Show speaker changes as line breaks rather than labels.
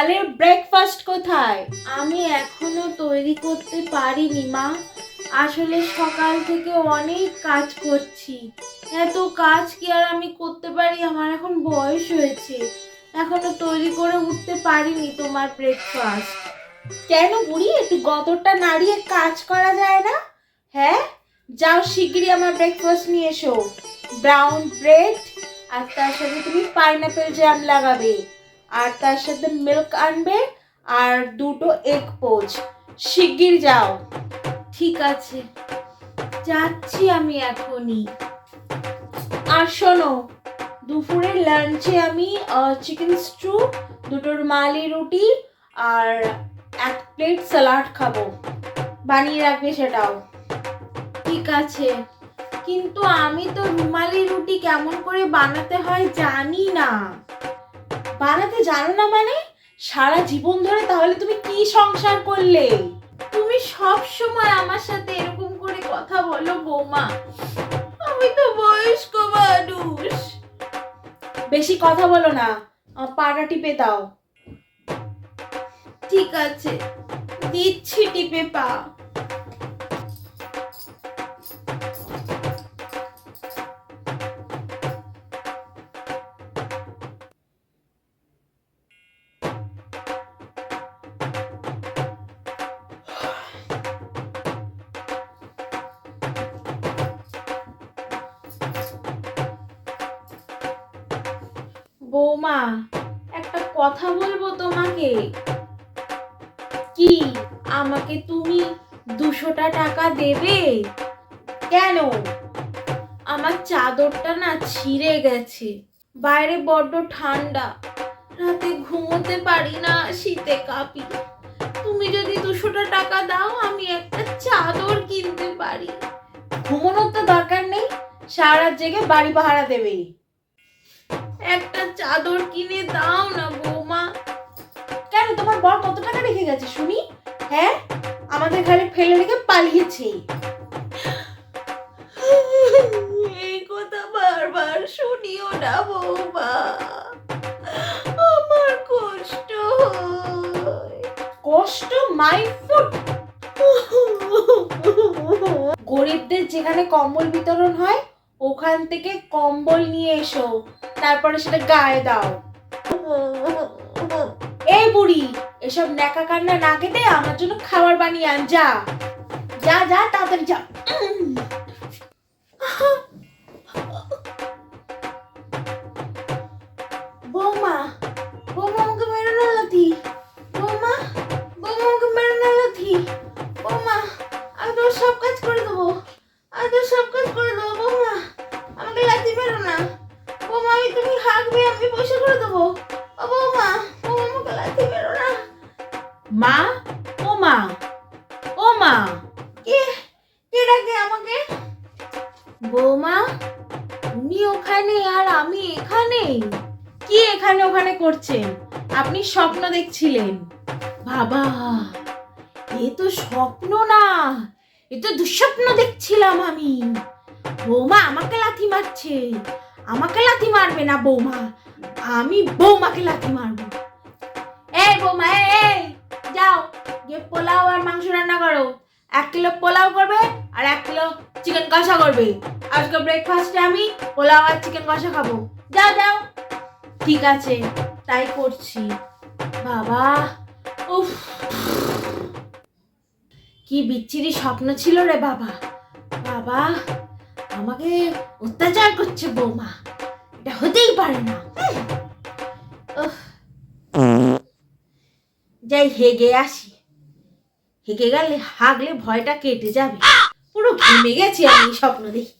সকালের ব্রেকফাস্ট কোথায়? আমি এখনো তৈরি করতে পারিনি মা। আসলে সকাল থেকে অনেক কাজ করছি। এত কাজ কি আর আমি করতে পারি? আমার এখন বয়স হয়েছে, এখনো তৈরি করে উঠতে পারিনি তোমার ব্রেকফাস্ট। কেন বুড়ি, একটু গতরটা নাড়িয়ে কাজ করা যায় না? হ্যাঁ, যাও শিগগিরই আমার ব্রেকফাস্ট নিয়ে এসো। ব্রাউন ব্রেড, আর তার সাথে তুমি পাইনাপেল জ্যাম লাগাবে, আর তার সাথে মিল্ক আনবে, আর দুটো এগ পোচ। শিগগির যাও। ঠিক আছে, যাচ্ছি আমি এখনই। আর শোনো, দুপুরের লাঞ্চে আমি চিকেন স্টু, দুটো রুমালি রুটি আর এক প্লেট স্যালাড খাবো। বানিয়ে রাখবে সেটাও। ঠিক আছে, কিন্তু আমি তো রুমালি রুটি কেমন করে বানাতে হয় জানি না। বানাতে জানো না মানে? সারা জীবন ধরে তাহলে তুমি কি সংসার করলে? তুমি সব সময় আমার সাথে এরকম করে কথা বলো বৌমা। আমি তো বয়স্ক মানুষ। বেশি কথা বলো না, পাটা টিপে দাও। ঠিক আছে, দিচ্ছি টিপে পা। বৌমা, একটা কথা বলবো তোমাকে। কি? আমাকে তুমি 200টা টাকা দেবে? কেন? আমার চাদরটা না ছিঁড়ে গেছে, বাইরে বড্ড ঠান্ডা, রাতে ঘুমোতে পারি না, শীতে কাঁপি। তুমি যদি 200টা টাকা দাও আমি একটা চাদর কিনতে পারি। ঘুমানোর তো দরকার নেই, সারা রাত জেগে বাড়ি পাহারা দেবে। একটা চাদর কিনে দাও না বৌমা। কেন, তোমার বর কত টাকা রেখে গেছে শুনি? হ্যাঁ, আমাদের ঘরে ফেলে রেখে পালিয়েছে। এই কথা বারবার শুনিও না বৌমা, আমার কষ্ট হয়। কষ্ট মাই ফুট। গরিবদের যেখানে কম্বল বিতরণ হয় ওখান থেকে কম্বল নিয়ে এসো, তারপরে সেটা গায়ে দাও। এই বুড়ি, এসব ন্যাকা কান্না না কেটে আমার জন্য খাবার বানিয়ে আন। যা যা যা, তাড়াতাড়ি যা। বৌমা, বৌমা আমাকে মেরো না লাথি। বৌমা, বৌমা আমাকে মেরো না লাথি। বৌমা, আমি তোর সব কাজ করে দেবো, আমি তোর সব কাজ করে দেবো। বৌমা, আমাকে লাথি মেরো না। বৌমা, আমি তুমি হাঁকবে আমি পয়সা করে দেবো। ও বৌমা, বৌমা আমাকে লাথি মেরো না। মা, ও মা, ও মা। কে কে ডাকে আমাকে? বৌমা, উনি ওখানে আর আমি এখানে। কি এখানে ওখানে করছেন? আপনি স্বপ্ন দেখছিলেন। বাবা, এ তো স্বপ্ন না, এ তো দুঃস্বপ্ন দেখছিলাম আমি। বৌমা আমাকে লাথি মারছে। আমাকে লাথি মারবে না বৌমা, আমি বৌমাকে লাথি মারবো। এই বৌমা, এই যাও গিয়ে পোলাও আর মাংস রান্না করো। 1 কিলো পোলাও করবে আর 1 কিলো চিকেন কষা করবে। আজকে ব্রেকফাস্টে আমি পোলাও আর চিকেন কষা খাবো। যাও যাও। ঠিক আছে, তাই করছি। বাবা, উফ, কি বিচ্ছিরি স্বপ্ন ছিল রে বাবা। বাবা, আমাকে অত্যাচার করছে বৌমা, এটা হতেই পারে না। যাই হেগে আসি, হেগে গেলে হাগলে ভয়টা কেটে যাবে। পুরো ঘেমে গেছি আমি স্বপ্ন দেখি।